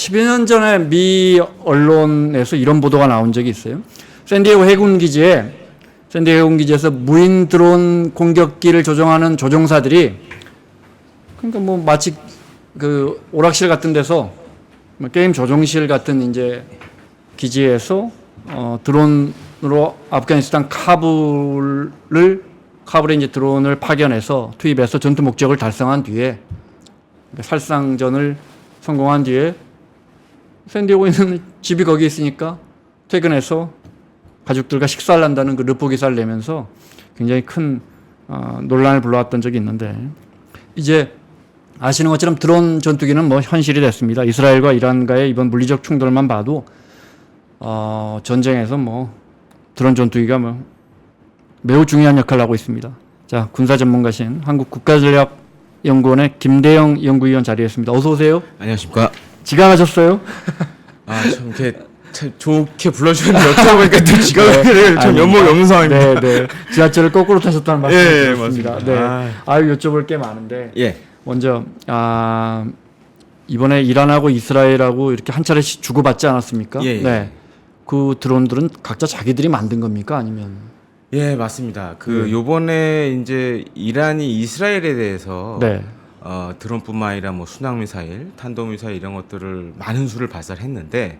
10여 년 전에 미 언론에서 이런 보도가 나온 적이 있어요. 샌디에고 해군기지에서 무인 드론 공격기를 조종하는 조종사들이 그러니까 뭐 마치 그 오락실 같은 데서 게임 조종실 같은 이제 기지에서 드론으로 아프가니스탄 카불에 이제 드론을 파견해서 투입해서 전투 목적을 달성한 뒤에 살상전을 성공한 뒤에 샌디에고에 있는 집이 거기 있으니까 퇴근해서 가족들과 식사를 한다는 그 르포 기사를 내면서 굉장히 큰 논란을 불러왔던 적이 있는데 이제 아시는 것처럼 드론 전투기는 뭐 현실이 됐습니다. 이스라엘과 이란과의 이번 물리적 충돌만 봐도 전쟁에서 뭐 드론 전투기가 뭐 매우 중요한 역할을 하고 있습니다. 자, 군사 전문가신 한국국가전략연구원의 김대영 연구위원 자리했습니다. 어서 오세요. 안녕하십니까. 지각하셨어요? 참 이렇게 참 좋게 불러주셨는데 여쭤보니까 또 지각을 참 연목이 없는 상황입니다. 네. 지하철을 거꾸로 타셨다는 말씀을 예, 드렸습니다. 맞습니다. 네. 여쭤볼 게 많은데 예. 먼저 이번에 이란하고 이스라엘하고 이렇게 한 차례씩 주고받지 않았습니까? 예. 네. 그 드론들은 각자 자기들이 만든 겁니까? 아니면? 예, 맞습니다. 요번에 이제 이란이 이스라엘에 대해서 네. 드론뿐만 아니라 뭐 순항미사일, 탄도미사일 이런 것들을 많은 수를 발사했는데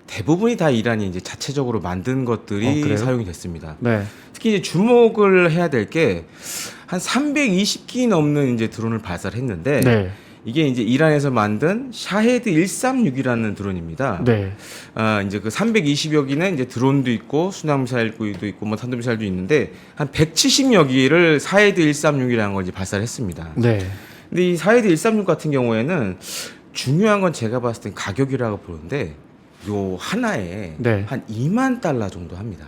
대부분이 다 이란이 이제 자체적으로 만든 것들이 사용이 됐습니다. 네. 특히 이제 주목을 해야 될 게 한 320기 넘는 이제 드론을 발사를 했는데 네. 이게 이제 이란에서 만든 샤헤드 136이라는 드론입니다. 네. 이제 그 320여 기는 이제 드론도 있고 순항미사일도 있고 뭐 탄도미사일도 있는데 한 170여 기를 샤헤드 136이라는 걸 이제 발사를 했습니다. 네. 근데 이 샤헤드 136 같은 경우에는 중요한 건 제가 봤을 땐 가격이라고 보는데 요 하나에 네. 한 2만 달러 정도 합니다.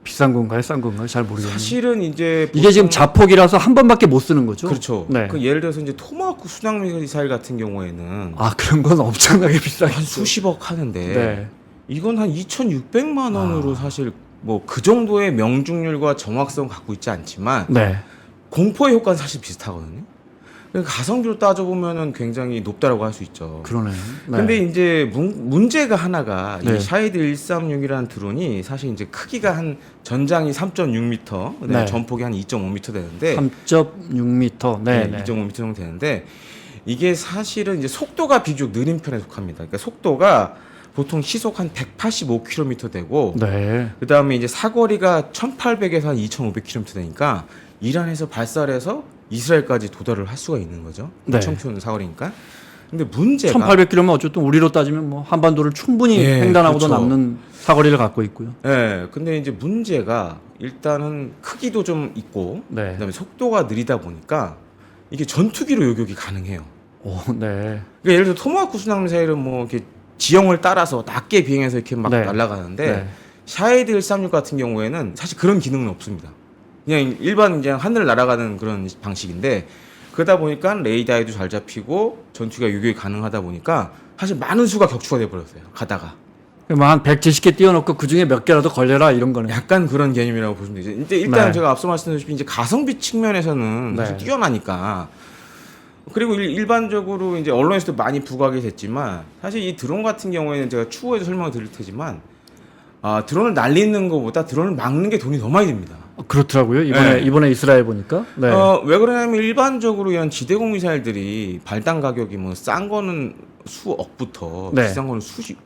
비싼 건가요? 싼 건가요? 잘 모르겠네요. 사실은 이제 이게 지금 자폭이라서 한 번밖에 못 쓰는 거죠? 그렇죠. 네. 그 예를 들어서 이제 토마호크 순항미사일 같은 경우에는 그런 건 엄청나게 비싸겠죠. 한 수십억 하는데 네. 이건 한 2,600만 원으로 사실 뭐 그 정도의 명중률과 정확성 갖고 있지 않지만 네. 공포의 효과는 사실 비슷하거든요. 그러니까 가성비로 따져보면은 굉장히 높다라고 할 수 있죠. 그러네요. 네. 근데 이제 문제가 하나가 네. 이 샤헤드 136이라는 드론이 사실 이제 크기가 한 전장이 3.6m, 네. 전폭이 한 2.5m 되는데 3.6m. 네. 네, 2.5m 정도 되는데 이게 사실은 이제 속도가 비교적 느린 편에 속합니다. 그러니까 속도가 보통 시속 한 185km 되고 네. 그다음에 이제 사거리가 1,800에서 한 2,500km 되니까 이란에서 발사를 해서 이스라엘까지 도달을 할 수가 있는 거죠. 네. 2,000km 사거리니까. 근데 문제가 1,800km면 어쨌든 우리로 따지면 뭐 한반도를 충분히 예, 횡단하고도 그렇죠. 남는 사거리를 갖고 있고요. 예. 근데 이제 문제가 일단은 크기도 좀 있고 네. 그다음에 속도가 느리다 보니까 이게 전투기로 요격이 가능해요. 오, 네. 그러니까 예를 들어 토마호크 순항미사일은 뭐 이렇게 지형을 따라서 낮게 비행해서 이렇게 막 네. 날아가는데 네. 샤헤드 136 같은 경우에는 사실 그런 기능은 없습니다. 그냥 일반 그냥 하늘을 날아가는 그런 방식인데 그러다 보니까 레이더에도 잘 잡히고 전투기가 요격이 가능하다 보니까 사실 많은 수가 격추가 돼 버렸어요. 가다가 한 170개 띄워놓고 그 중에 몇 개라도 걸려라 이런 거네요. 약간 그런 개념이라고 보시면 되죠. 근데 일단 네. 제가 앞서 말씀드렸다시피 이제 가성비 측면에서는 네. 사실 뛰어나니까 그리고 일반적으로 이제 언론에서도 많이 부각이 됐지만 사실 이 드론 같은 경우에는 제가 추후에도 설명을 드릴 테지만 드론을 날리는 것보다 드론을 막는 게 돈이 더 많이 듭니다. 그렇더라고요. 네. 이번에 이스라엘 보니까. 네. 왜 그러냐면 일반적으로 이런 지대공 미사일들이 발당 가격이 뭐 싼 거는 수억부터 네. 비싼 거는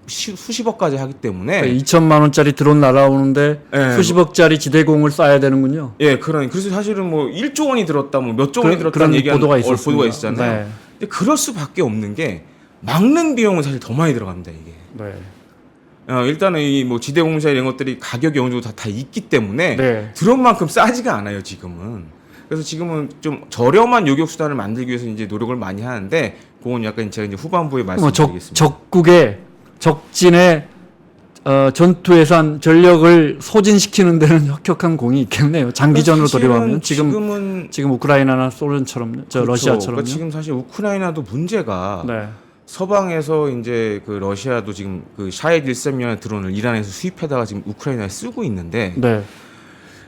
수십억까지 하기 때문에 2천만 원짜리 드론 날아오는데 네. 수십억짜리 지대공을 쏴야 되는군요. 예, 그래서 사실은 뭐 1조 원이 들었다, 뭐 몇 조 원이 들었다는 그런 얘기가 보도가 보도가 있었습니다. 있었잖아요. 네. 근데 그럴 수밖에 없는 게 막는 비용은 사실 더 많이 들어갑니다, 이게. 네. 일단은 이 뭐 지대공사 이런 것들이 가격이 어느 정도 다 있기 때문에 네. 드론만큼 싸지가 않아요, 지금은. 그래서 지금은 좀 저렴한 요격 수단을 만들기 위해서 이제 노력을 많이 하는데 그건 약간 제가 이제 후반부에 말씀드리겠습니다. 적국의 적진의 전투 예산 전력을 소진시키는 데는 혁혁한 공이 있겠네요. 장기전으로 돌입하면 지금 우크라이나나 소련처럼 그렇죠. 러시아처럼요. 그러니까 지금 사실 우크라이나도 문제가 네. 서방에서 이제 그 러시아도 지금 그 샤헤드 136 드론을 이란에서 수입해다가 지금 우크라이나에 쓰고 있는데 네.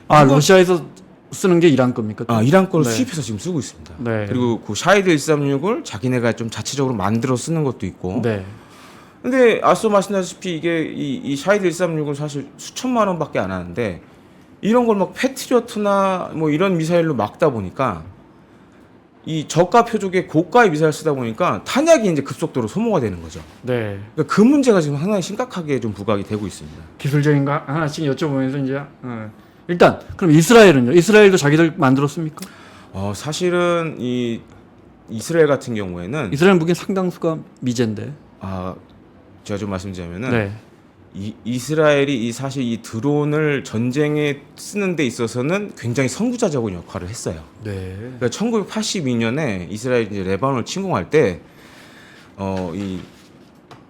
러시아에서 쓰는 게 이란 겁니까? 이란 거를 네. 수입해서 지금 쓰고 있습니다. 네. 그리고 그 샤헤드 136을 자기네가 좀 자체적으로 만들어 쓰는 것도 있고 네. 근데 앞서 말씀드렸다시피 이게 이 샤히드 136은 사실 수천만 원밖에 안 하는데 이런 걸 막 패트리어트나 뭐 이런 미사일로 막다 보니까 이 저가 표적의 고가의 미사일 쓰다 보니까 탄약이 이제 급속도로 소모가 되는 거죠. 네. 그러니까 그 문제가 지금 상당히 심각하게 좀 부각이 되고 있습니다. 기술적인 거 하나씩 여쭤보면서 이제 일단 그럼 이스라엘은요? 이스라엘도 자기들 만들었습니까? 사실은 이 이스라엘 같은 경우에는 이스라엘 무기 상당수가 미제인데. 제가 좀 말씀드리자면은 네. 이스라엘이 사실 이 드론을 전쟁에 쓰는 데 있어서는 굉장히 선구자적인 역할을 했어요. 네. 그러니까 1982년에 이스라엘이 이제 레바논을 침공할 때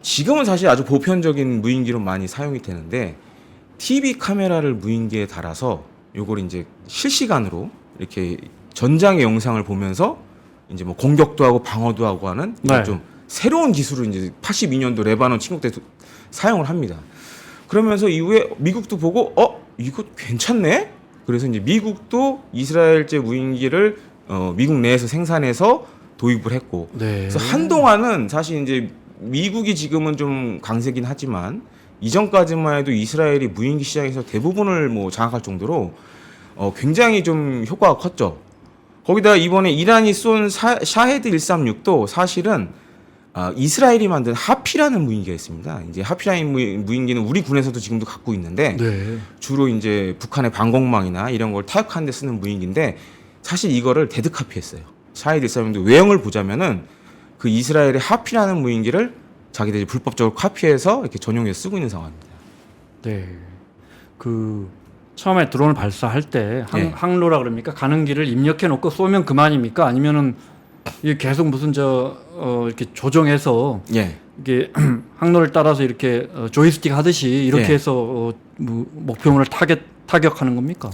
지금은 사실 아주 보편적인 무인기로 많이 사용이 되는데 TV 카메라를 무인기에 달아서 요걸 이제 실시간으로 이렇게 전장의 영상을 보면서 이제 뭐 공격도 하고 방어도 하고 하는 네. 좀 새로운 기술을 이제 82년도 레바논 침공 때 사용을 합니다. 그러면서 이후에 미국도 보고 이거 괜찮네? 그래서 이제 미국도 이스라엘제 무인기를 미국 내에서 생산해서 도입을 했고 네. 그래서 한동안은 사실 이제 미국이 지금은 좀 강세긴 하지만 이전까지만 해도 이스라엘이 무인기 시장에서 대부분을 뭐 장악할 정도로 굉장히 좀 효과가 컸죠. 거기다 이번에 이란이 쏜 샤헤드 136도 사실은 이스라엘이 만든 하피라는 무인기가 있습니다. 이제 하피라는 무인기는 우리 군에서도 지금도 갖고 있는데 네. 주로 이제 북한의 방공망이나 이런 걸 타격하는 데 쓰는 무인기인데 사실 이거를 데드카피했어요. 샤헤드 136도 외형을 보자면은 그 이스라엘의 하피라는 무인기를 자기들이 불법적으로 카피해서 이렇게 전용해서 쓰고 있는 상황입니다. 네. 그 처음에 드론을 발사할 때 네. 항로라 그럽니까? 가는 길을 입력해 놓고 쏘면 그만입니까? 아니면은 이게 계속 무슨 이렇게 조정해서 예. 이게 항로를 따라서 이렇게 조이스틱 하듯이 이렇게 네. 해서 목표물을 타격하는 겁니까?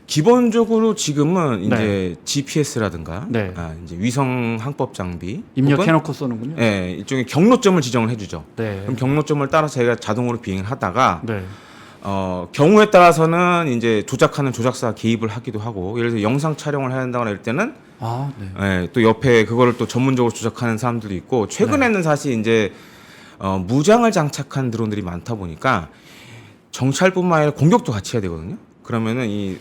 기본적으로 지금은 이제 네. GPS라든가 네. 이제 위성 항법 장비 입력해 놓고 쏘는군요. 예, 일종의 경로점을 지정을 해주죠. 네. 그럼 경로점을 따라서 저희가 자동으로 비행을 하다가 네. 경우에 따라서는 이제 조작하는 조작사가 개입을 하기도 하고 예를 들어 영상 촬영을 해야 한다거나 이럴 때는 네. 예, 또 옆에 그거를 또 전문적으로 조작하는 사람들도 있고 최근에는 사실 이제 무장을 장착한 드론들이 많다 보니까 정찰뿐만 아니라 공격도 같이 해야 되거든요. 그러면은 이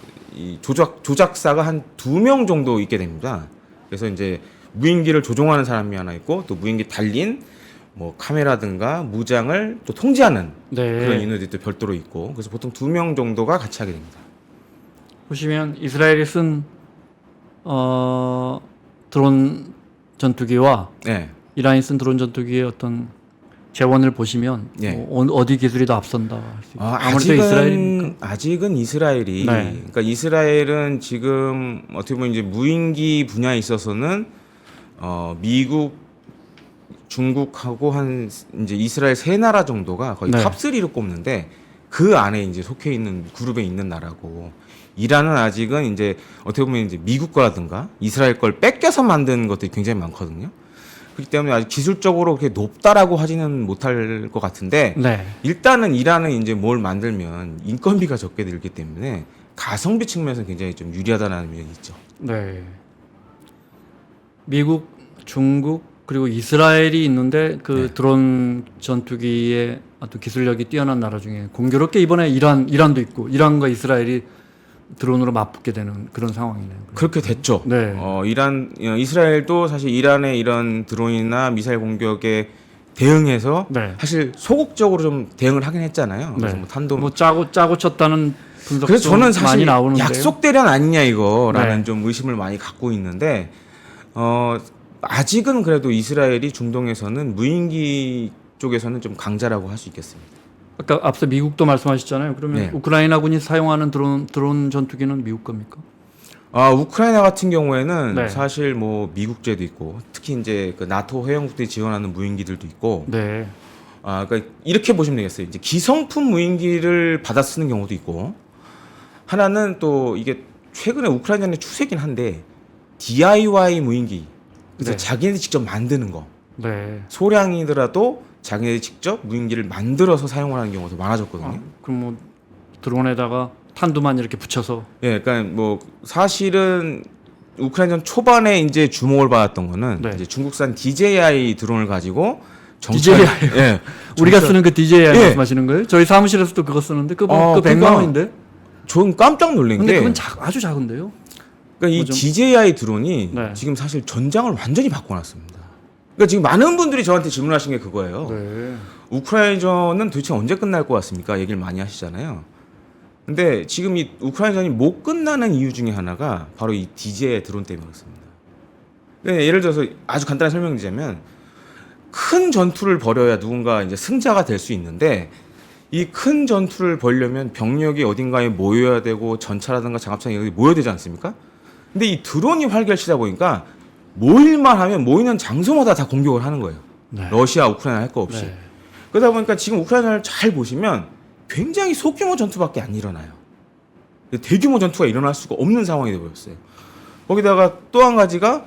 조작사가 한 2명 정도 있게 됩니다. 그래서 이제 무인기를 조종하는 사람이 하나 있고 또 무인기 달린 뭐 카메라든가 무장을 또 통제하는 네. 그런 인원들이 또 별도로 있고 그래서 보통 2명 정도가 같이 하게 됩니다. 보시면 이스라엘이 쓴 드론 전투기와 네. 이란이 쓴 드론 전투기의 어떤 재원을 보시면 예. 어디 기술이 더 앞선다 할 수 있어요. 아무래도 이스라엘입니까? 아직은 이스라엘이 네. 그러니까 이스라엘은 지금 어떻게 보면 이제 무인기 분야에 있어서는 미국, 중국하고 한 이제 이스라엘 세 나라 정도가 거의 네. 탑3로 꼽는데 그 안에 이제 속해 있는 그룹에 있는 나라고 이란은 아직은 이제 어떻게 보면 이제 미국 거라든가 이스라엘 걸 뺏겨서 만든 것들이 굉장히 많거든요. 그렇기 때문에 아직 기술적으로 그렇게 높다라고 하지는 못할 것 같은데 네. 일단은 이란은 이제 뭘 만들면 인건비가 적게 들기 때문에 가성비 측면에서 굉장히 좀 유리하다는 면이 있죠. 네. 미국, 중국 그리고 이스라엘이 있는데 그 네. 드론 전투기의 어떤 기술력이 뛰어난 나라 중에 공교롭게 이번에 이란도 있고 이란과 이스라엘이 드론으로 맞붙게 되는 그런 상황이네요. 그렇게 됐죠. 네. 이스라엘도 사실 이란의 이런 드론이나 미사일 공격에 대응해서 네. 사실 소극적으로 좀 대응을 하긴 했잖아요. 그래서 네. 뭐 탄도 뭐 짜고 쳤다는 분석도 그래서 저는 사실 많이 나오는데요. 약속 대련 아니냐 이거라는 네. 좀 의심을 많이 갖고 있는데 아직은 그래도 이스라엘이 중동에서는 무인기 쪽에서는 좀 강자라고 할 수 있겠습니다. 아까 앞서 미국도 말씀하셨잖아요. 그러면 네. 우크라이나군이 사용하는 드론 전투기는 미국 겁니까? 우크라이나 같은 경우에는 네. 사실 뭐 미국제도 있고 특히 이제 그 나토 회원국들이 지원하는 무인기들도 있고 네. 그러니까 이렇게 보시면 되겠어요. 이제 기성품 무인기를 받아 쓰는 경우도 있고 하나는 또 이게 최근에 우크라이나의 추세긴 한데 DIY 무인기 그래서 네. 자기네들이 직접 만드는 거 네. 소량이더라도 자기네들이 직접 무인기를 만들어서 사용을 하는 경우가 더 많아졌거든요. 그럼 뭐 드론에다가 탄두만 이렇게 붙여서 예, 그러니까 뭐 사실은 우크라이나 초반에 이제 주목을 받았던 거는 네. 이제 중국산 DJI 드론을 가지고 DJI. 예. 우리가 쓰는 그 DJI 예. 말씀하시는 거예요? 저희 사무실에서도 그거 쓰는데 그거 그 100만 그러니까 원인데. 전 깜짝 놀란 근데 게 그건 아주 작은데요. 그러니까 이 뭐 좀- DJI 드론이 네. 지금 사실 전장을 완전히 바꿔놨습니다. 그러니까 지금 많은 분들이 저한테 질문하신 게 그거예요. 네. 우크라이나전은 도대체 언제 끝날 것 같습니까? 얘기를 많이 하시잖아요. 근데 지금 이 우크라이나전이 못 끝나는 이유 중에 하나가 바로 이 DJI 드론 때문에 그렇습니다. 그러니까 예를 들어서 아주 간단히 설명드리자면 큰 전투를 벌여야 누군가 이제 승자가 될 수 있는데 이 큰 전투를 벌려면 병력이 어딘가에 모여야 되고 전차라든가 장갑차가 여기 모여야 되지 않습니까? 근데 이 드론이 활개치다 보니까 모일만 하면 모이는 장소마다 다 공격을 하는 거예요. 네. 러시아, 우크라이나 할 거 없이. 네. 그러다 보니까 지금 우크라이나를 잘 보시면 굉장히 소규모 전투밖에 안 일어나요. 대규모 전투가 일어날 수가 없는 상황이 되어버렸어요. 거기다가 또 한 가지가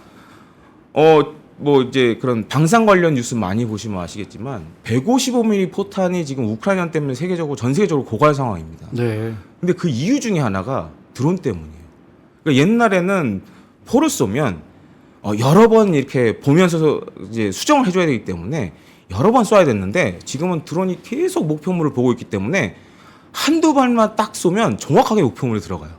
뭐 이제 그런 방산 관련 뉴스 많이 보시면 아시겠지만 155mm 포탄이 지금 우크라이나 때문에 세계적으로 전 세계적으로 고갈 상황입니다. 네. 근데 그 이유 중에 하나가 드론 때문이에요. 그러니까 옛날에는 포를 쏘면 여러 번 이렇게 보면서 이제 수정을 해줘야 되기 때문에 여러 번 쏴야 됐는데 지금은 드론이 계속 목표물을 보고 있기 때문에 한두 발만 딱 쏘면 정확하게 목표물에 들어가요.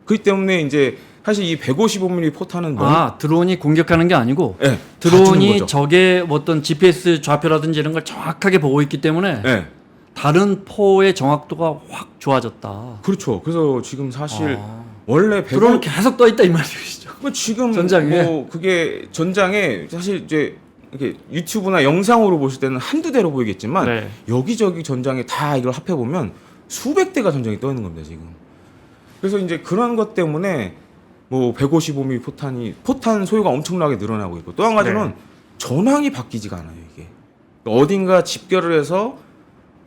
그렇기 때문에 이제 사실 이 155mm 포탄은 드론이 공격하는 게 아니고 네, 드론이 적의 어떤 GPS 좌표라든지 이런 걸 정확하게 보고 있기 때문에 네. 다른 포의 정확도가 확 좋아졌다. 그렇죠. 그래서 지금 사실 원래 드론은 계속 떠 있다 이 말씀이시죠? 지금 전장에. 뭐 그게 전장에 사실 이제 이렇게 유튜브나 영상으로 보실 때는 한두 대로 보이겠지만 네. 여기저기 전장에 다 이걸 합해 보면 수백 대가 전장에 떠 있는 겁니다 지금. 그래서 이제 그런 것 때문에 뭐 155mm 포탄 소요가 엄청나게 늘어나고 있고 또 한 가지는 네. 전황이 바뀌지가 않아요 이게. 어딘가 집결을 해서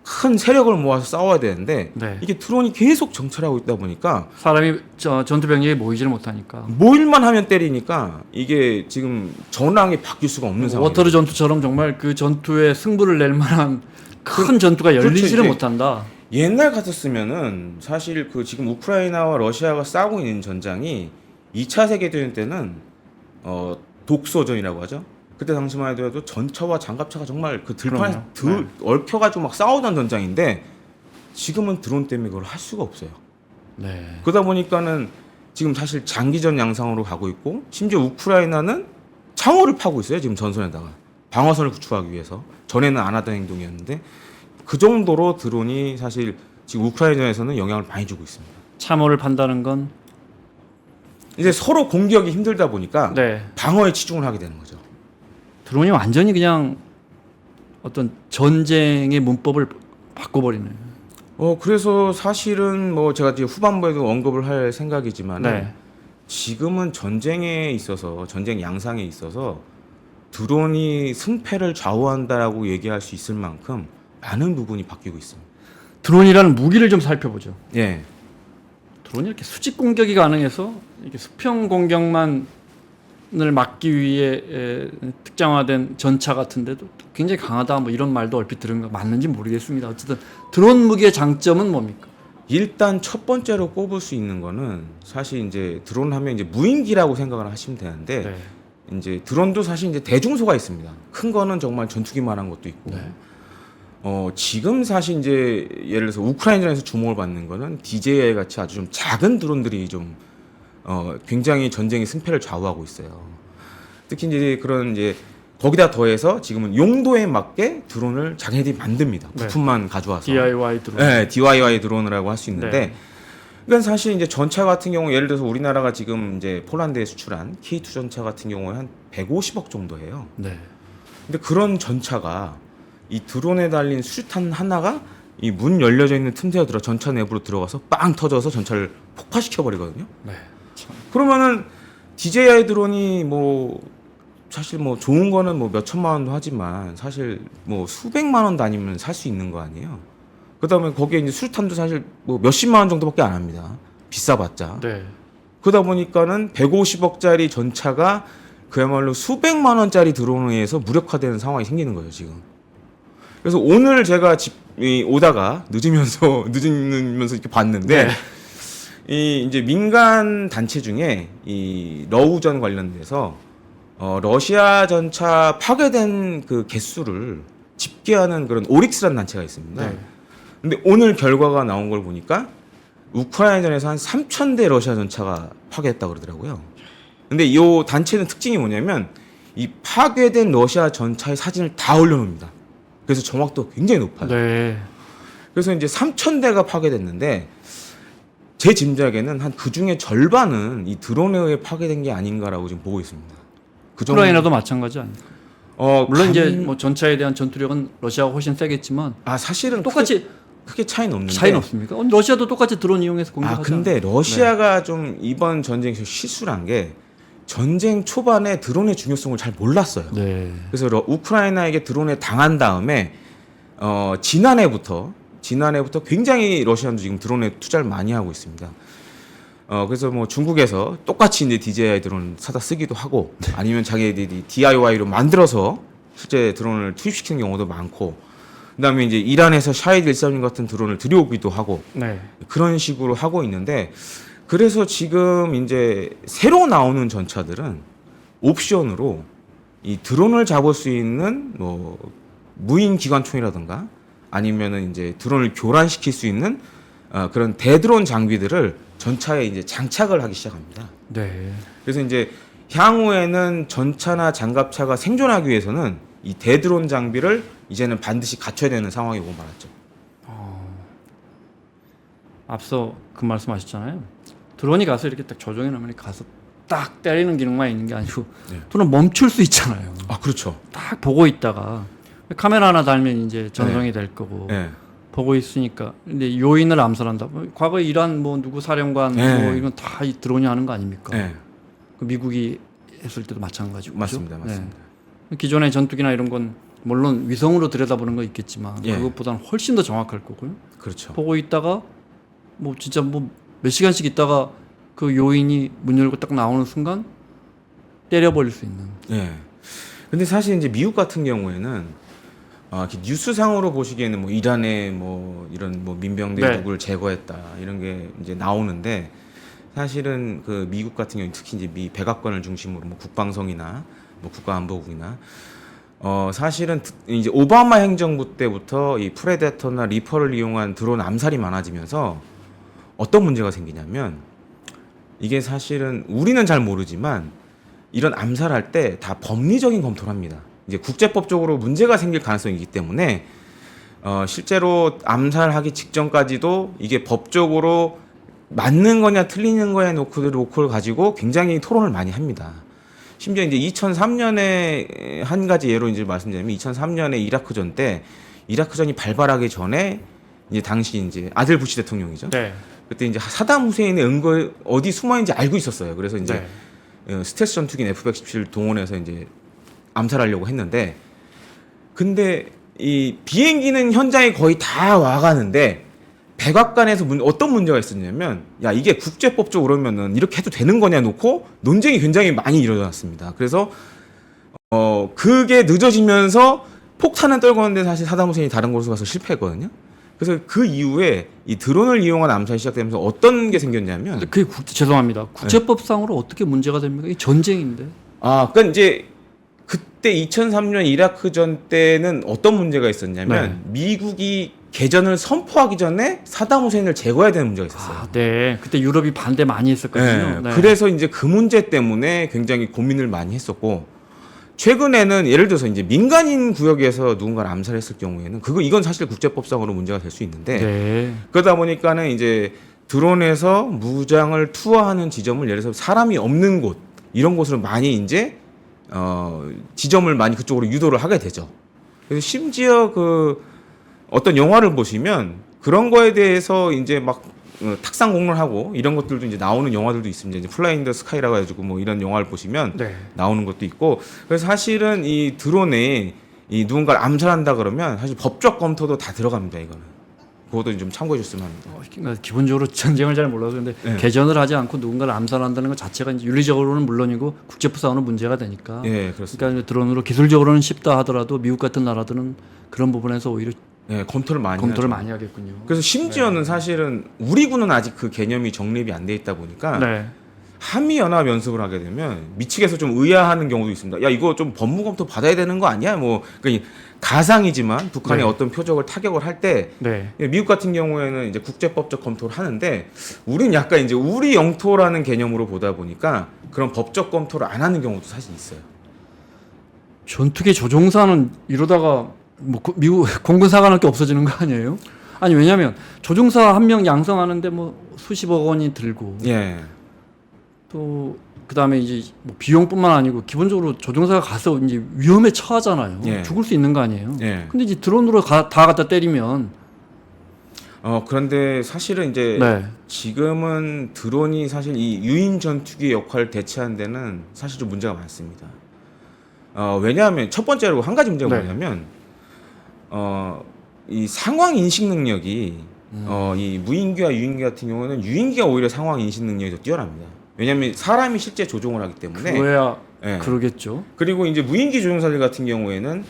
큰 세력을 모아서 싸워야 되는데 네. 이게 드론이 계속 정찰하고 있다 보니까 사람이 전투 병력이 모이지를 못하니까. 모일만 하면 때리니까 이게 지금 전황이 바뀔 수가 없는 상황이에요. 워터르 전투처럼 정말 그 전투에 승부를 낼 만한 큰 전투가 열리지를 이제 못한다. 옛날 같았으면은 사실 그 지금 우크라이나와 러시아가 싸우고 있는 전장이 2차 세계대전 때는 독소전이라고 하죠. 그때 당시만 해도 전차와 장갑차가 정말 그 들판에 그럼요. 얽혀가지고 막 싸우던 전장인데 지금은 드론 때문에 그걸 할 수가 없어요. 네. 그러다 보니까는 지금 사실 장기전 양상으로 가고 있고 심지어 우크라이나는 창호를 파고 있어요. 지금 전선에다가 방어선을 구축하기 위해서. 전에는 안 하던 행동이었는데 그 정도로 드론이 사실 지금 우크라이나에서는 영향을 많이 주고 있습니다. 참호를 판다는 건 이제 서로 공격이 힘들다 보니까 네. 방어에 치중을 하게 되는 거죠. 드론이 완전히 그냥 어떤 전쟁의 문법을 바꿔버리네요. 그래서 사실은 뭐 제가 이제 후반부에도 언급을 할 생각이지만 네. 지금은 전쟁에 있어서 전쟁 양상에 있어서 드론이 승패를 좌우한다라고 얘기할 수 있을 만큼 많은 부분이 바뀌고 있습니다. 드론이라는 무기를 좀 살펴보죠. 예. 드론이 이렇게 수직 공격이 가능해서 이렇게 수평 공격만을 막기 위해 특장화된 전차 같은데도 굉장히 강하다 뭐 이런 말도 얼핏 들은 거 맞는지 모르겠습니다. 어쨌든 드론 무기의 장점은 뭡니까? 일단 첫 번째로 꼽을 수 있는 거는 사실 이제 드론 하면 이제 무인기라고 생각을 하시면 되는데 네. 이제 드론도 사실 이제 대중소가 있습니다. 큰 거는 정말 전투기만한 것도 있고. 네. 지금 사실 이제 예를 들어서 우크라이나에서 주목을 받는 거는 DJI 같이 아주 좀 작은 드론들이 좀 굉장히 전쟁의 승패를 좌우하고 있어요. 특히 이제 그런 이제 거기다 더해서 지금은 용도에 맞게 드론을 자기네들이 만듭니다. 네. 부품만 가져와서. DIY 드론. 네, DIY 드론이라고 할 수 있는데, 네. 그러니까 사실 이제 전차 같은 경우 예를 들어서 우리나라가 지금 이제 폴란드에 수출한 K2 전차 같은 경우에 한 150억 정도 해요. 네. 근데 그런 전차가 이 드론에 달린 수류탄 하나가 이 문 열려져 있는 틈새어 들어 전차 내부로 들어가서 빵 터져서 전차를 폭파시켜 버리거든요. 네. 그러면은 DJI 드론이 뭐 사실 뭐 좋은 거는 뭐 몇 천만 원도 하지만 사실 뭐 수백만 원 단위면 살 수 있는 거 아니에요. 그다음에 거기에 이제 수류탄도 사실 뭐 몇십만 원 정도밖에 안 합니다. 비싸봤자. 네. 그러다 보니까는 150억짜리 전차가 그야말로 수백만 원짜리 드론에 의해서 무력화되는 상황이 생기는 거예요, 지금. 그래서 오늘 제가 오다가 늦으면서 이렇게 봤는데 네. 이 이제 민간 단체 중에 이 러우전 관련돼서 러시아 전차 파괴된 그 개수를 집계하는 그런 오릭스라는 단체가 있습니다. 네. 근데 오늘 결과가 나온 걸 보니까 우크라이나전에서 한 3,000대 러시아 전차가 파괴했다고 그러더라고요. 근데 이 단체는 특징이 뭐냐면 이 파괴된 러시아 전차의 사진을 다 올려놓습니다. 그래서 정확도가 굉장히 높아요. 네. 그래서 이제 3,000대가 파괴됐는데 제 짐작에는 한 그 중에 절반은 이 드론에 의해 파괴된 게 아닌가라고 지금 보고 있습니다. 그 정도- 우크라이나도 마찬가지 아닙니까? 물론 감- 이제 뭐 전차에 대한 전투력은 러시아가 훨씬 세겠지만 사실은 똑같이 크게 차이는 없는데 차이는 없습니까? 러시아도 똑같이 드론 이용해서 공격하잖아요. 근데 러시아가 좀 이번 전쟁에서 실수를 한 게 전쟁 초반에 드론의 중요성을 잘 몰랐어요. 네. 그래서 우크라이나에게 드론에 당한 다음에 지난해부터 굉장히 러시아도 지금 드론에 투자를 많이 하고 있습니다. 그래서 뭐 중국에서 똑같이 이제 DJI 드론 사다 쓰기도 하고 아니면 자기들이 DIY로 만들어서 실제 드론을 투입시키는 경우도 많고 그다음에 이제 이란에서 샤히드 136 같은 드론을 들여오기도 하고 네. 그런 식으로 하고 있는데 그래서 지금 이제 새로 나오는 전차들은 옵션으로 이 드론을 잡을 수 있는 뭐 무인 기관총이라든가 아니면은 이제 드론을 교란시킬 수 있는 그런 대드론 장비들을 전차에 이제 장착을 하기 시작합니다. 네. 그래서 이제 향후에는 전차나 장갑차가 생존하기 위해서는 이 대드론 장비를 이제는 반드시 갖춰야 되는 상황이 오고 말았죠. 앞서 그 말씀하셨잖아요. 드론이 가서 이렇게 딱 조종해 놓으면 가서 딱 때리는 기능만 있는 게 아니고 네. 드론 멈출 수 있잖아요. 그렇죠. 딱 보고 있다가 카메라 하나 달면 이제 전송이 될 거고 네. 보고 있으니까 근데 요인을 암살한다. 과거에 이란 뭐 누구 사령관 네. 뭐 이건 다 이 드론이 하는 거 아닙니까? 네. 그 미국이 했을 때도 마찬가지고. 맞습니다. 그죠? 맞습니다. 네. 기존의 전투기나 이런 건 물론 위성으로 들여다보는 거 있겠지만 예. 그것보다는 훨씬 더 정확할 거고요. 그렇죠. 보고 있다가 뭐 진짜 뭐 몇 시간씩 있다가 그 요인이 문 열고 딱 나오는 순간 때려버릴 수 있는. 예. 근데 사실 이제 미국 같은 경우에는 이렇게 뉴스상으로 보시기에는 뭐 이란에 뭐 이런 뭐 민병대 네. 누구를 제거했다 이런 게 이제 나오는데 사실은 그 미국 같은 경우 특히 이제 미 백악관을 중심으로 뭐 국방성이나 뭐 국가안보국이나 사실은 이제 오바마 행정부 때부터 이 프레데터나 리퍼를 이용한 드론 암살이 많아지면서 어떤 문제가 생기냐면 이게 사실은 우리는 잘 모르지만 이런 암살할 때 다 법리적인 검토를 합니다. 이제 국제법적으로 문제가 생길 가능성이 있기 때문에 실제로 암살하기 직전까지도 이게 법적으로 맞는 거냐 틀리는 거냐 놓고를 가지고 굉장히 토론을 많이 합니다. 심지어 이제 2003년에 한 가지 예로 이제 말씀드리면 2003년에 이라크전 때 이라크전이 발발하기 전에 이제 당시 이제 아들 부시 대통령이죠. 네. 그때 이제 사담 후세인의 은거 어디 숨어 있는지 알고 있었어요. 그래서 이제 네. 스텔스 전투기인 F-117 동원해서 이제 암살하려고 했는데, 근데 이 비행기는 현장에 거의 다 와가는데 백악관에서 어떤 문제가 있었냐면, 야 이게 국제법적으로 그러면은 이렇게 해도 되는 거냐 놓고 논쟁이 굉장히 많이 일어났습니다. 그래서 그게 늦어지면서 폭탄은 떨궜는데 사실 사담 후세인이 다른 곳으로 가서 실패했거든요. 그래서 그 이후에 이 드론을 이용한 암살이 시작되면서 어떤 게 생겼냐면, 근데 그게 죄송합니다. 국제법상으로 어떻게 문제가 됩니까? 이 전쟁인데. 그러니까 이제 그때 2003년 이라크전 때는 어떤 문제가 있었냐면 미국이 개전을 선포하기 전에 사담 후세인을 제거해야 되는 문제가 있었어요. 네. 그때 유럽이 반대 많이 했었거든요. 네. 그래서 이제 그 문제 때문에 굉장히 고민을 많이 했었고, 최근에는 예를 들어서 이제 민간인 구역에서 누군가를 암살했을 경우에는 이건 사실 국제법상으로 문제가 될 수 있는데, 네. 그러다 보니까는 이제 드론에서 무장을 투하하는 지점을 예를 들어서 사람이 없는 곳 이런 곳으로 많이 이제 지점을 많이 그쪽으로 유도를 하게 되죠. 그래서 심지어 그 어떤 영화를 보시면 그런 거에 대해서 이제 막 탁상 공론하고 이런 것들도 이제 나오는 영화들도 있습니다. 이제 플라잉 더 스카이라고 해가지고 뭐 이런 영화를 보시면 네. 나오는 것도 있고, 그래서 사실은 이 드론에 이 누군가를 암살한다 그러면 사실 법적 검토도 다 들어갑니다. 이거는 그것도 좀 참고해 줬으면 합니다. 그러니까 기본적으로 전쟁을 잘 몰라서 근데 개전을 하지 않고 누군가를 암살한다는 것 자체가 이제 윤리적으로는 물론이고 국제법상으로는 문제가 되니까. 예, 그렇습니다. 그러니까 드론으로 기술적으로는 쉽다 하더라도 미국 같은 나라들은 그런 부분에서 오히려 검토를 많이 검토를 하죠. 많이 하겠군요. 그래서 심지어는 사실은 우리 군은 아직 그 개념이 정립이 안 돼 있다 보니까 네. 한미 연합 연습을 하게 되면 미측에서 좀 의아하는 경우도 있습니다. 야 이거 좀 법무 검토 받아야 되는 거 아니야? 뭐 그러니까 가상이지만 북한이 네. 어떤 표적을 타격을 할 때 네. 미국 같은 경우에는 이제 국제법적 검토를 하는데 우리는 약간 이제 우리 영토라는 개념으로 보다 보니까 그런 법적 검토를 안 하는 경우도 사실 있어요. 전투기 조종사는 이러다가 뭐 미국 공군사관할 게 없어지는 거 아니에요? 아니 왜냐하면 조종사 한 명 양성하는데 뭐 수십억 원이 들고 예. 또 그다음에 이제 뭐 비용뿐만 아니고 기본적으로 조종사가 가서 이제 위험에 처하잖아요. 예. 죽을 수 있는 거 아니에요? 예. 근데 이제 드론으로 다 갖다 때리면 그런데 사실은 이제 네. 지금은 드론이 사실 이 유인 전투기 역할을 대체하는 데는 사실 좀 문제가 많습니다. 왜냐하면 첫 번째로 한 가지 문제가 네. 뭐냐면 이 상황 인식 능력이 이 무인기와 유인기 같은 경우는 유인기가 오히려 상황 인식 능력이 더 뛰어납니다. 왜냐하면 사람이 실제 조종을 하기 때문에 그거야 예. 그러겠죠. 그리고 이제 무인기 조종사들 같은 경우에는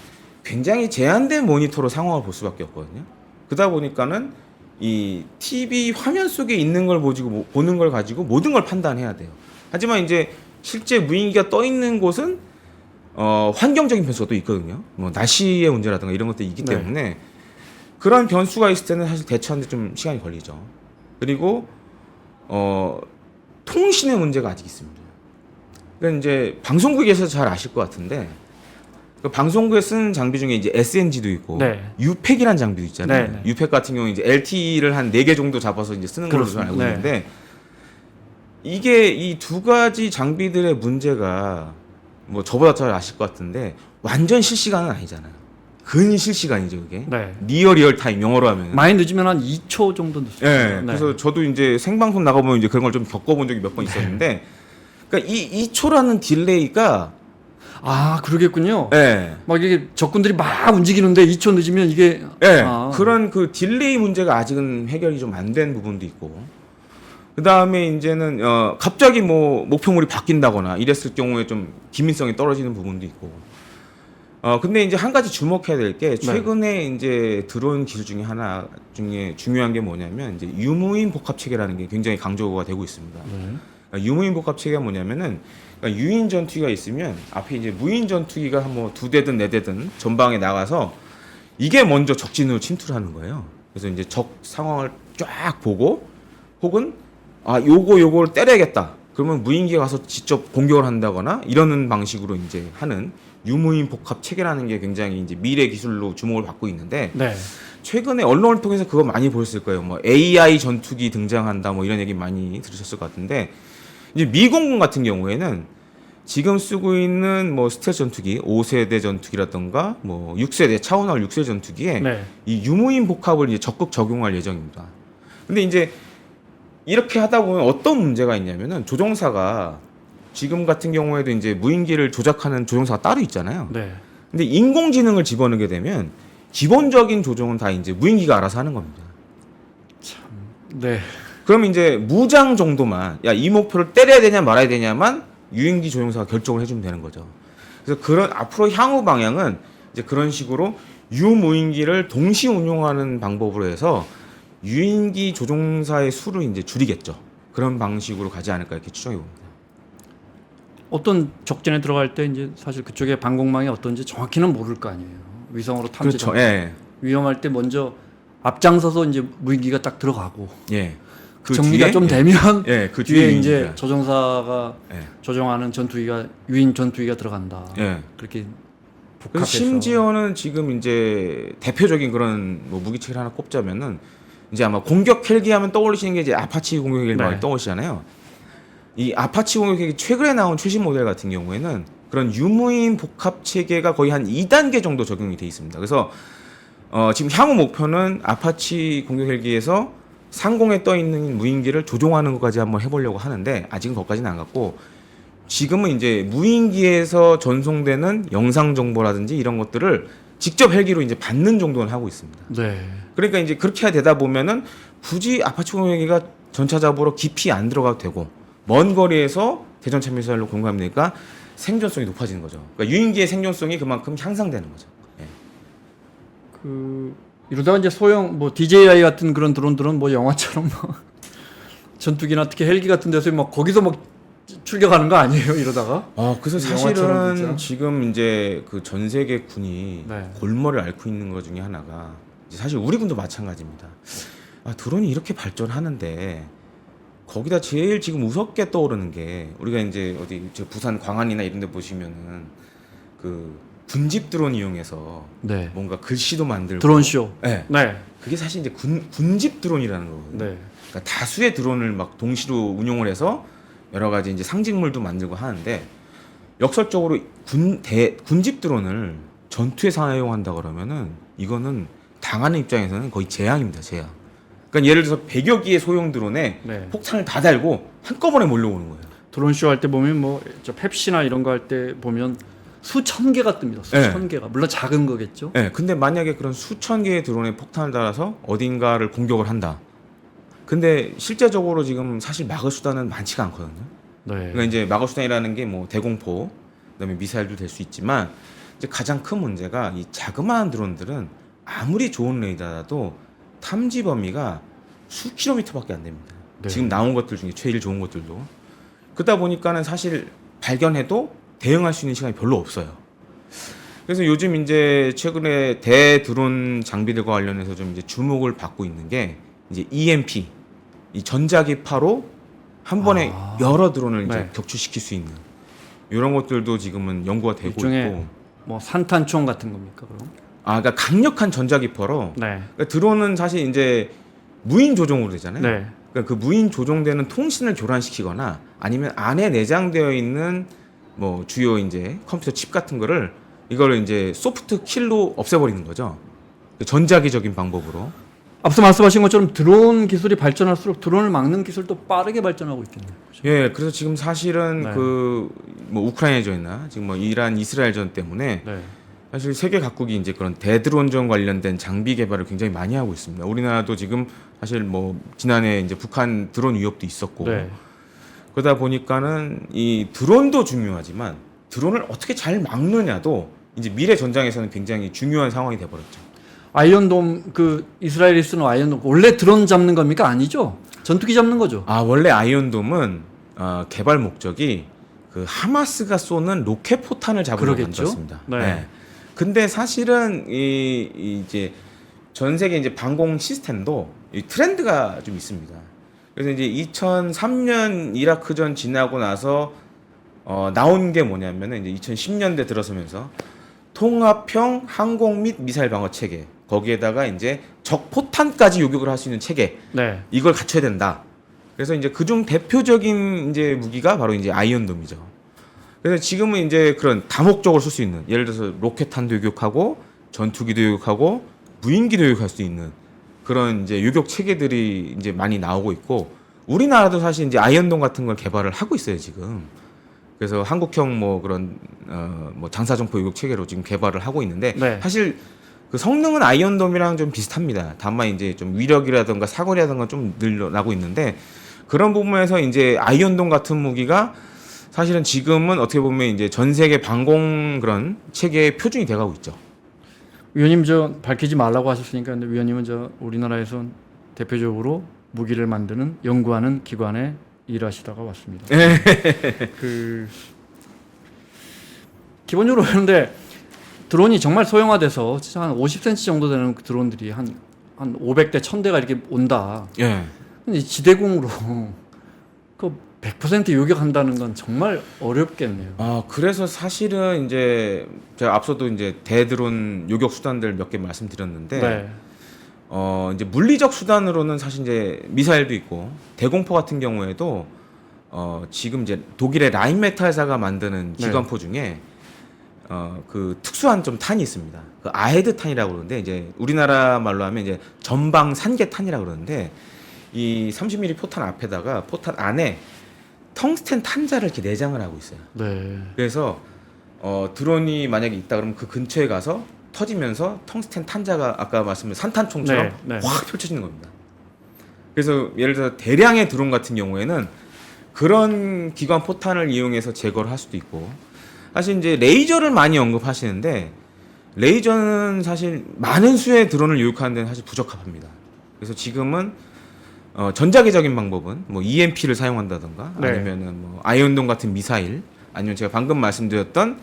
굉장히 제한된 모니터로 상황을 볼 수밖에 없거든요. 그러다 보니까는 이 TV 화면 속에 있는 걸 보는 걸 가지고 모든 걸 판단해야 돼요. 하지만 이제 실제 무인기가 떠 있는 곳은 환경적인 변수가 또 있거든요. 뭐 날씨의 문제라든가 이런 것들이 있기 네. 때문에 그런 변수가 있을 때는 사실 대처하는데 좀 시간이 걸리죠. 그리고 통신의 문제가 아직 있습니다. 그러니까 이제 방송국에서 잘 아실 것 같은데 그 방송국에 쓰는 장비 중에 이제 SNG도 있고 네. 유팩이라는 장비도 있잖아요. 네, 네. 유팩 같은 경우 이제 LTE를 한 4개 정도 잡아서 이제 쓰는 걸로 저는 알고 그렇습니다. 있는데 이게 이 두 가지 장비들의 문제가 뭐 저보다 잘 아실 것 같은데 완전 실시간은 아니잖아요. 근실시간이죠, 그게. 네. 리얼 타임 영어로 하면. 많이 늦으면 한 2초 정도 늦습니다. 예. 그래서 저도 이제 생방송 나가보면 이제 그런 걸 좀 겪어본 적이 몇 번 있었는데, 그러니까 이 2초라는 딜레이가, 아 그러겠군요. 예. 막 이게 적군들이 막 움직이는데 2초 늦으면 이게 예. 아. 그런 그 딜레이 문제가 아직은 해결이 좀 안 된 부분도 있고, 그 다음에 이제는, 갑자기 뭐 목표물이 바뀐다거나 이랬을 경우에 좀 기민성이 떨어지는 부분도 있고, 근데 이제 한 가지 주목해야 될 게 최근에 이제 드론 기술 중에 하나 중에 중요한 게 뭐냐면 이제 유무인 복합 체계라는 게 굉장히 강조가 되고 있습니다. 네. 그러니까 유무인 복합 체계가 뭐냐면은 그러니까 유인 전투기가 있으면 앞에 이제 무인 전투기가 한 뭐 2대든 4대든 전방에 나가서 이게 먼저 적진으로 침투를 하는 거예요. 그래서 이제 적 상황을 쫙 보고 혹은 요거를 때려야겠다. 그러면 무인기가 가서 직접 공격을 한다거나 이러는 방식으로 이제 하는 유무인 복합 체계라는 게 굉장히 이제 미래 기술로 주목을 받고 있는데 네. 최근에 언론을 통해서 그거 많이 보셨을 거예요. 뭐 AI 전투기 등장한다 뭐 이런 얘기 많이 들으셨을 것 같은데 이제 미공군 같은 경우에는 지금 쓰고 있는 뭐 스텔스 전투기 5세대 전투기라던가 뭐 6세대 차원화 6세대 전투기에 네. 이 유무인 복합을 이제 적극 적용할 예정입니다. 근데 이제 이렇게 하다 보면 어떤 문제가 있냐면은 조종사가 지금 같은 경우에도 이제 무인기를 조작하는 조종사가 따로 있잖아요. 네. 근데 인공지능을 집어넣게 되면 기본적인 조종은 다 이제 무인기가 알아서 하는 겁니다. 네. 그러면 이제 무장 정도만 야 이 목표를 때려야 되냐 말아야 되냐만 유인기 조종사가 결정을 해주면 되는 거죠. 그래서 그런 앞으로 향후 방향은 이제 그런 식으로 유무인기를 동시 운용하는 방법으로 해서 유인기 조종사의 수를 이제 줄이겠죠. 그런 방식으로 가지 않을까 이렇게 추정해 봅니다. 어떤 적진에 들어갈 때 이제 사실 그쪽에 방공망이 어떤지 정확히는 모를 거 아니에요. 위성으로 탐지. 그렇죠. 예. 위험할 때 먼저 앞장서서 이제 무인기가 딱 들어가고 예. 그 정리가 좀 되면 예, 그 뒤에 뒤에 이제 유인기가. 조종사가 예. 조종하는 전투기가 유인 전투기가 들어간다. 예. 그렇게 그래서 복합해서 심지어는 지금 이제 대표적인 그런 뭐 무기체를 하나 꼽자면은 이제 아마 공격 헬기 하면 떠올리시는 게 이제 아파치 공격 헬기 많이 네. 떠오르시잖아요. 이 아파치 공격 헬기 최근에 나온 최신 모델 같은 경우에는 그런 유무인 복합 체계가 거의 한 2단계 정도 적용이 돼 있습니다. 그래서 지금 향후 목표는 아파치 공격 헬기에서 상공에 떠 있는 무인기를 조종하는 것까지 한번 해보려고 하는데 아직은 거기까지는 안 갔고 지금은 이제 무인기에서 전송되는 영상 정보라든지 이런 것들을 직접 헬기로 이제 받는 정도는 하고 있습니다. 네. 그러니까 이제 그렇게 되다 보면은 굳이 아파치 공격 헬기가 전차 잡으러 깊이 안 들어가도 되고 먼 거리에서 대전차 미사일로 공격하면 되니까 생존성이 높아지는 거죠. 그러니까 유인기의 생존성이 그만큼 향상되는 거죠. 예. 그 이러다가 이제 소형 뭐 DJI 같은 그런 드론들은 뭐 영화처럼 뭐 전투기나 특히 헬기 같은 데서 막 거기서 막 출격하는 거 아니에요? 이러다가? 그래서 영화처럼 사실은 진짜. 지금 이제 그 전 세계 군이 네. 골머리를 앓고 있는 것 중에 하나가 이제 사실 우리 군도 마찬가지입니다. 드론이 이렇게 발전하는데 거기다 제일 지금 무섭게 떠오르는 게 우리가 이제 어디 저 부산 광안이나 이런 데 보시면은 그 군집 드론 이용해서 네. 뭔가 글씨도 만들고 드론쇼. 네. 네. 그게 사실 이제 군집 드론이라는 거거든요. 네. 그러니까 다수의 드론을 막 동시로 운용을 해서 여러 가지 이제 상징물도 만들고 하는데 역설적으로 군집 드론을 전투에 사용한다 그러면은 이거는 당하는 입장에서는 거의 재앙입니다, 재앙. 그러니까 예를 들어서 100여 기의 소형 드론에 네. 폭탄을 다 달고 한꺼번에 몰려오는 거예요. 드론쇼 할 때 보면 뭐 저 펩시나 이런 거 할 때 보면 수천 개가 뜹니다. 수천 개가. 물론 작은 거겠죠. 네, 근데 만약에 그런 수천 개의 드론에 폭탄을 달아서 어딘가를 공격을 한다. 근데 실제적으로 지금 사실 막을 수단은 많지가 않거든요. 네. 그러니까 이제 막을 수단이라는 게 뭐 대공포, 그다음에 미사일도 될 수 있지만 이제 가장 큰 문제가 이 자그마한 드론들은 아무리 좋은 레이더라도 탐지 범위가 수 킬로미터밖에 안 됩니다. 네. 지금 나온 것들 중에 제일 좋은 것들도 그러다 보니까는 사실 발견해도 대응할 수 있는 시간이 별로 없어요. 그래서 요즘 이제 최근에 대드론 장비들과 관련해서 좀 이제 주목을 받고 있는 게 이제 EMP, 이 전자기파로 한 번에 여러 드론을 이제 네. 격추시킬 수 있는 이런 것들도 지금은 연구가 되고 일종의 있고. 뭐 산탄총 같은 겁니까, 그럼? 그러니까 강력한 전자기파로 네. 그러니까 드론은 사실 이제 무인 조종으로 되잖아요. 네. 그러니까 그 무인 조종되는 통신을 교란시키거나 아니면 안에 내장되어 있는 뭐 주요 이제 컴퓨터 칩 같은 거를 이걸 이제 소프트 킬로 없애버리는 거죠. 전자기적인 방법으로. 앞서 말씀하신 것처럼 드론 기술이 발전할수록 드론을 막는 기술도 빠르게 발전하고 있겠네요. 그렇죠? 예, 그래서 지금 사실은 네. 그 뭐 우크라이나전이나 지금 뭐 이란 이스라엘전 때문에 네. 사실 세계 각국이 이제 그런 대드론전 관련된 장비 개발을 굉장히 많이 하고 있습니다. 우리나라도 지금 사실 뭐 지난해 이제 북한 드론 위협도 있었고 네. 그러다 보니까는 이 드론도 중요하지만 드론을 어떻게 잘 막느냐도 이제 미래 전장에서는 굉장히 중요한 상황이 돼버렸죠. 아이언돔 그 이스라엘이 쓰는 아이언돔 원래 드론 잡는 겁니까? 아니죠. 전투기 잡는 거죠. 원래 아이언돔은 개발 목적이 그 하마스가 쏘는 로켓 포탄을 잡으려 그러겠죠? 만들었습니다. 네. 근데 사실은 이제 전 세계 이제 방공 시스템도 이 트렌드가 좀 있습니다. 그래서 이제 2003년 이라크전 지나고 나서 나온 게 뭐냐면은 이제 2010년대 들어서면서 통합형 항공 및 미사일 방어 체계 거기에다가 이제 적 포탄까지 요격을 할 수 있는 체계 네. 이걸 갖춰야 된다. 그래서 이제 그중 대표적인 이제 무기가 바로 이제 아이언돔이죠. 그래서 지금은 이제 그런 다목적으로 쓸 수 있는 예를 들어서 로켓탄도 요격하고 전투기도 요격하고 무인기도 요격할 수 있는 그런 이제 요격 체계들이 이제 많이 나오고 있고 우리나라도 사실 이제 아이언돔 같은 걸 개발을 하고 있어요 지금. 그래서 한국형 뭐 그런 뭐 장사정포 요격 체계로 지금 개발을 하고 있는데 네. 사실 그 성능은 아이언돔이랑 좀 비슷합니다. 다만 이제 좀 위력이라든가 사거리라든가 좀 늘어나고 있는데 그런 부분에서 이제 아이언돔 같은 무기가 사실은 지금은 어떻게 보면 이제 전 세계 방공 그런 체계의 표준이 돼가고 있죠. 위원님 저 밝히지 말라고 하셨으니까 근데 위원님은 저 우리나라에서 대표적으로 무기를 만드는 연구하는 기관에 일하시다가 왔습니다. 그 기본적으로 그런데 드론이 정말 소형화돼서 진짜 한 50cm 정도 되는 드론들이 한 500대, 1000대가 이렇게 온다. 예. 근데 지대공으로 그 100% 요격한다는 건 정말 어렵겠네요. 그래서 사실은 이제 제가 앞서도 이제 대드론 요격 수단들 몇 개 말씀드렸는데 네. 이제 물리적 수단으로는 사실 이제 미사일도 있고 대공포 같은 경우에도 지금 이제 독일의 라인메탈사가 만드는 기관포 중에 그 특수한 좀 탄이 있습니다. 그 아헤드 탄이라고 그러는데 이제 우리나라 말로 하면 이제 전방 산개 탄이라고 그러는데 이 30mm 포탄 앞에다가 포탄 안에 텅스텐 탄자를 이렇게 내장을 하고 있어요. 네. 그래서 드론이 만약에 있다 그러면 그 근처에 가서 터지면서 텅스텐 탄자가 아까 말씀드린 산탄총처럼 네, 네. 확 펼쳐지는 겁니다. 그래서 예를 들어 대량의 드론 같은 경우에는 그런 기관 포탄을 이용해서 제거를 할 수도 있고 사실 이제 레이저를 많이 언급하시는데 레이저는 사실 많은 수의 드론을 요격하는 데는 사실 부적합합니다. 그래서 지금은 전자기적인 방법은 뭐 EMP를 사용한다던가 네. 아니면은 뭐 아이언돔 같은 미사일 아니면 제가 방금 말씀드렸던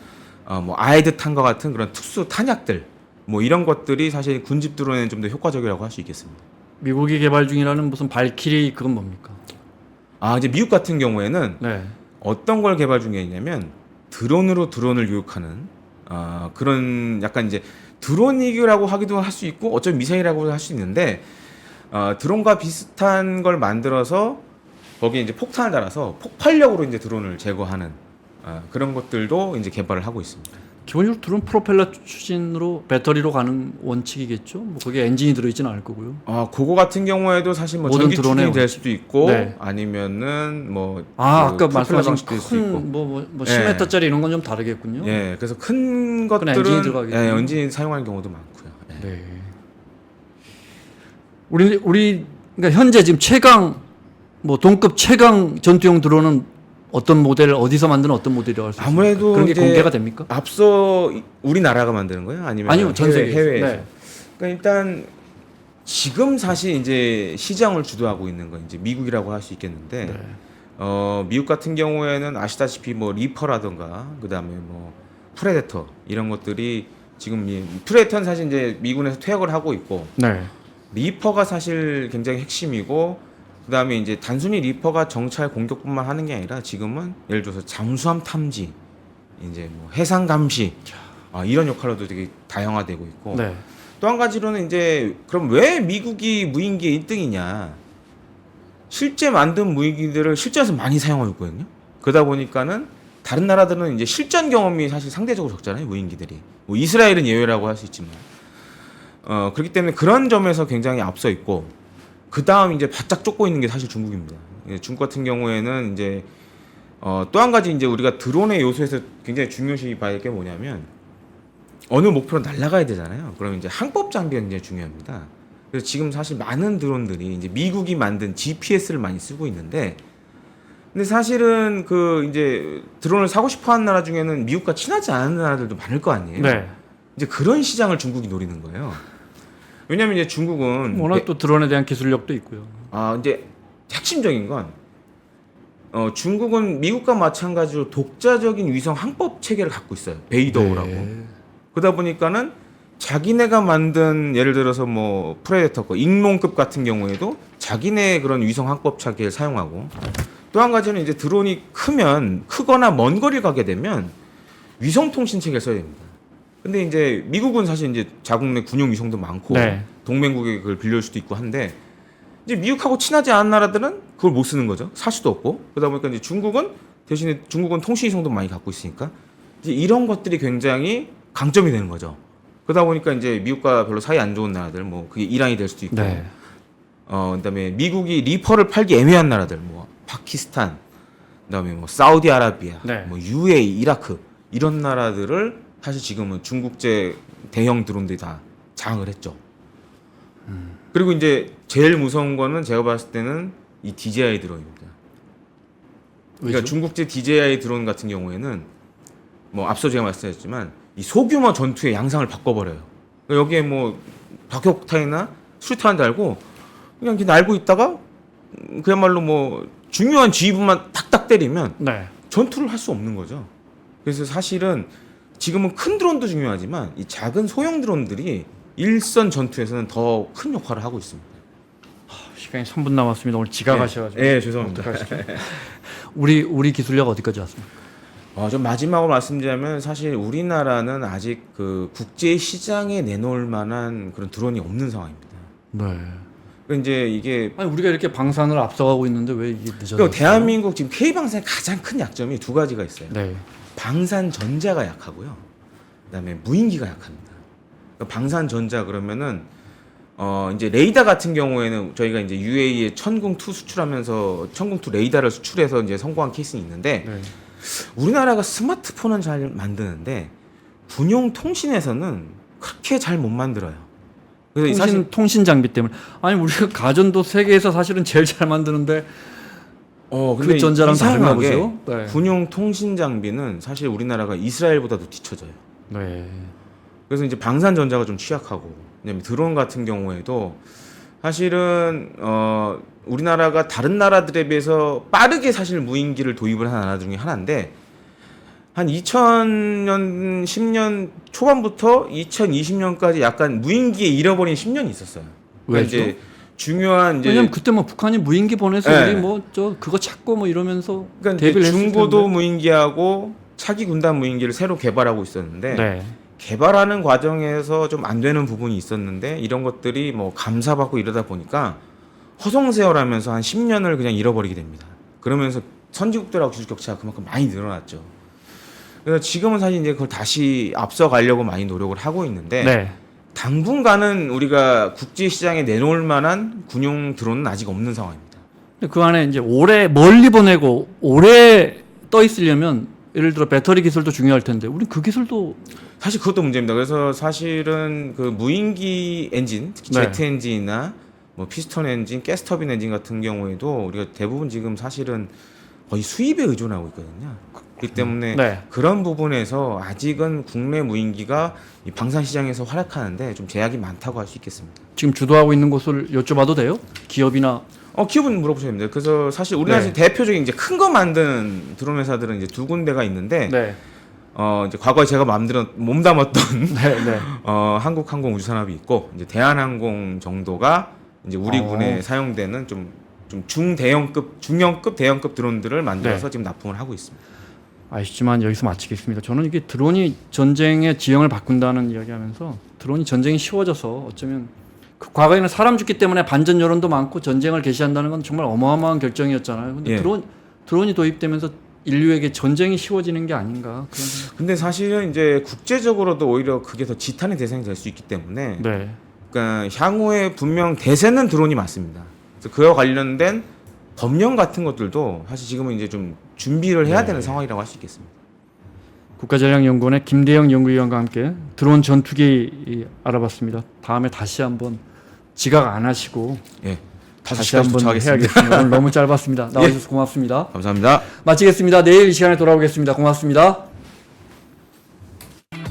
뭐 아이드 탄과 같은 그런 특수 탄약들 뭐 이런 것들이 사실 군집 드론에는 좀 더 효과적이라고 할 수 있겠습니다. 미국이 개발 중이라는 무슨 발키리 그건 뭡니까? 이제 미국 같은 경우에는 네. 어떤 걸 개발 중에 있냐면 드론으로 드론을 교육하는 그런 약간 이제 드론이라고 하기도 할 수 있고 어쩌면 미사일이라고 할 수 있는데 드론과 비슷한 걸 만들어서 거기에 이제 폭탄을 달아서 폭발력으로 이제 드론을 제거하는 그런 것들도 이제 개발을 하고 있습니다. 기본적으로 드론 프로펠러 추진으로 배터리로 가는 원칙이겠죠. 뭐 거기에 엔진이 들어있지는 않을 거고요. 그거 같은 경우에도 사실 뭐 모든 전기 드론의 추진이 될 원칙. 수도 있고 네. 아니면은 뭐 아까 프로펠러 말씀하신 방식도 될 수도 있고. 큰뭐 예. 10m짜리 이런 건 좀 다르겠군요. 예, 그래서 큰 그건 것들은 엔진이 들어가겠군요. 엔진 사용하는 경우도 많고요. 예. 네. 우리 그러니까 현재 지금 최강 뭐 동급 최강 전투용 드론은 어떤 모델 어디서 만드는 어떤 모델이라고 할 수 있습니까? 아무래도 그런 게 이제 공개가 됩니까? 앞서 우리나라가 만드는 거예요? 아니면 아니요, 전 세계 해외에서? 네. 그러니까 일단 지금 사실 이제 시장을 주도하고 있는 건 이제 미국이라고 할 수 있겠는데 네. 미국 같은 경우에는 아시다시피 뭐 리퍼라던가 그다음에 뭐 프레데터 이런 것들이 지금 프레데터는 사실 이제 미군에서 퇴역을 하고 있고 네. 리퍼가 사실 굉장히 핵심이고 그다음에 이제 단순히 리퍼가 정찰 공격뿐만 하는 게 아니라 지금은 예를 들어서 잠수함 탐지 이제 뭐 해상 감시 이런 역할로도 되게 다양화되고 있고 네. 또 한 가지로는 이제 그럼 왜 미국이 무인기의 1등이냐? 실제 만든 무인기들을 실전에서 많이 사용하고 있거든요. 그러다 보니까는 다른 나라들은 이제 실전 경험이 사실 상대적으로 적잖아요, 무인기들이. 뭐 이스라엘은 예외라고 할 수 있지만. 그렇기 때문에 그런 점에서 굉장히 앞서 있고 그다음 이제 바짝 쫓고 있는 게 사실 중국입니다. 중국 같은 경우에는 이제 또 한 가지 이제 우리가 드론의 요소에서 굉장히 중요시 봐야 할 게 뭐냐면 어느 목표로 날아가야 되잖아요. 그러면 이제 항법 장비가 굉장히 중요합니다. 그래서 지금 사실 많은 드론들이 이제 미국이 만든 GPS를 많이 쓰고 있는데, 근데 사실은 그 이제 드론을 사고 싶어하는 나라 중에는 미국과 친하지 않은 나라들도 많을 거 아니에요. 네. 이제 그런 시장을 중국이 노리는 거예요. 왜냐하면 이제 중국은 워낙 또 드론에 대한 기술력도 있고요. 이제 핵심적인 건 중국은 미국과 마찬가지로 독자적인 위성 항법 체계를 갖고 있어요. 베이더우라고. 네. 그러다 보니까는 자기네가 만든 예를 들어서 뭐 프레데터 거 잉몽급 같은 경우에도 자기네 그런 위성 항법 체계를 사용하고 또 한 가지는 이제 드론이 크거나 먼 거리를 가게 되면 위성 통신 체계를 써야 됩니다. 근데 이제 미국은 사실 이제 자국 내 군용 위성도 많고 네. 동맹국에 그걸 빌려줄 수도 있고 한데 이제 미국하고 친하지 않은 나라들은 그걸 못 쓰는 거죠. 살 수도 없고. 그러다 보니까 이제 중국은 대신에 중국은 통신 위성도 많이 갖고 있으니까 이제 이런 것들이 굉장히 강점이 되는 거죠. 그러다 보니까 이제 미국과 별로 사이 안 좋은 나라들 뭐 그게 이란이 될 수도 있고 네. 그다음에 미국이 리퍼를 팔기 애매한 나라들 뭐 파키스탄 그다음에 뭐 사우디아라비아 네. 뭐 UAE 이라크 이런 나라들을 사실 지금은 중국제 대형 드론들이 다 장악을 했죠. 그리고 이제 제일 무서운 거는 제가 봤을 때는 이 DJI 드론입니다. 그러니까 왜죠? 중국제 DJI 드론 같은 경우에는 뭐 앞서 제가 말씀드렸지만 이 소규모 전투의 양상을 바꿔버려요. 그러니까 여기에 뭐 박격탄이나 수류탄 달고 그냥 이렇게 날고 있다가 그야말로 뭐 중요한 지휘부만 탁탁 때리면 네. 전투를 할 수 없는 거죠. 그래서 사실은 지금은 큰 드론도 중요하지만 이 작은 소형 드론들이 일선 전투에서는 더 큰 역할을 하고 있습니다. 시간이 3분 남았습니다. 오늘 지각하셔가지고. 네, 죄송합니다. 어떡하시죠? 우리 기술력 어디까지 왔습니까? 좀 마지막으로 말씀드리자면 사실 우리나라는 아직 그 국제 시장에 내놓을 만한 그런 드론이 없는 상황입니다. 네. 그러니까 이제 이게 아니 우리가 이렇게 방산을 앞서가고 있는데 왜 이게 늦어졌어요? 그러니까 대한민국 지금 K방산의 가장 큰 약점이 두 가지가 있어요. 네. 방산 전자가 약하고요. 그다음에 무인기가 약합니다. 그러니까 방산 전자 그러면은 이제 레이더 같은 경우에는 저희가 이제 UAE에 천궁2 수출하면서 천궁2 레이더를 수출해서 이제 성공한 케이스는 있는데 네. 우리나라가 스마트폰은 잘 만드는데 군용 통신에서는 그렇게 잘 못 만들어요. 그래서 통신 장비 때문에 아니 우리가 가전도 세계에서 사실은 제일 잘 만드는데 근데 그 전자랑 다른가 이상하게 보죠? 네. 군용 통신 장비는 사실 우리나라가 이스라엘보다도 뒤쳐져요. 네. 그래서 이제 방산 전자가 좀 취약하고, 왜냐면 드론 같은 경우에도 사실은 우리나라가 다른 나라들에 비해서 빠르게 사실 무인기를 도입을 한 나라 중에 하나인데 한 2000년 10년 초반부터 2020년까지 약간 무인기에 잃어버린 10년이 있었어요. 그러니까 왜죠? 이제 중요한 이제 왜냐면 그때 뭐 북한이 무인기 보내서 네. 우리 뭐 저 그거 찾고 뭐 이러면서 그러니까 대비를 이제 했을 중고도 텐데. 무인기하고 차기 군단 무인기를 새로 개발하고 있었는데 네. 개발하는 과정에서 좀 안 되는 부분이 있었는데 이런 것들이 뭐 감사받고 이러다 보니까 허송세월하면서 한 10년을 그냥 잃어버리게 됩니다. 그러면서 선진국들하고 기술 격차가 그만큼 많이 늘어났죠. 그래서 지금은 사실 이제 그걸 다시 앞서가려고 많이 노력을 하고 있는데 네. 당분간은 우리가 국제 시장에 내놓을 만한 군용 드론은 아직 없는 상황입니다. 근데 그 안에 이제 오래 멀리 보내고 오래 떠 있으려면 예를 들어 배터리 기술도 중요할 텐데 우리 그 기술도 사실 그것도 문제입니다. 그래서 사실은 그 무인기 엔진, 특히 네. 제트 엔진이나 뭐 피스톤 엔진, 가스터빈 엔진 같은 경우에도 우리가 대부분 지금 사실은 거의 수입에 의존하고 있거든요. 그렇기 때문에 네. 그런 부분에서 아직은 국내 무인기가 이 방산 시장에서 활약하는데 좀 제약이 많다고 할 수 있겠습니다. 지금 주도하고 있는 곳을 여쭤봐도 돼요? 기업이나 기업은 물어보셔야 됩니다. 그래서 사실 우리나라에서 네. 대표적인 이제 큰 거 만드는 드론 회사들은 이제 두 군데가 있는데 네. 이제 과거에 제가 마음대로 몸담았던 네, 네. 한국항공우주산업이 있고 이제 대한항공 정도가 이제 우리 군에 사용되는 좀 중대형급, 중형급, 대형급 드론들을 만들어서 네. 지금 납품을 하고 있습니다. 아시지만 여기서 마치겠습니다. 저는 이게 드론이 전쟁의 지형을 바꾼다는 이야기하면서 드론이 전쟁이 쉬워져서 어쩌면 그 과거에는 사람 죽기 때문에 반전 여론도 많고 전쟁을 개시한다는 건 정말 어마어마한 결정이었잖아요. 근데 예. 드론이 도입되면서 인류에게 전쟁이 쉬워지는 게 아닌가 그런 생각. 근데 사실은 이제 국제적으로도 오히려 그게 더 지탄의 대상이 될 수 있기 때문에 네. 그러니까 향후에 분명 대세는 드론이 맞습니다. 그래서 그와 관련된 법령 같은 것들도 사실 지금은 이제 좀 준비를 해야 되는 상황이라고 할 수 있겠습니다. 국가전략연구원의 김대영 연구위원과 함께 드론 전투기 알아봤습니다. 다음에 다시 한번 지각 안 하시고 예, 다시 한번 도착하겠습니다. 해야겠습니다. 오늘 너무 짧았습니다. 나와주셔서 고맙습니다. 감사합니다. 마치겠습니다. 내일 이 시간에 돌아오겠습니다. 고맙습니다.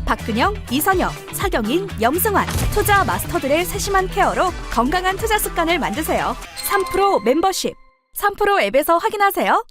박근영, 이선영, 사경인, 염승환 투자 마스터들의 세심한 케어로 건강한 투자 습관을 만드세요. 3프로 멤버십 3프로 앱에서 확인하세요.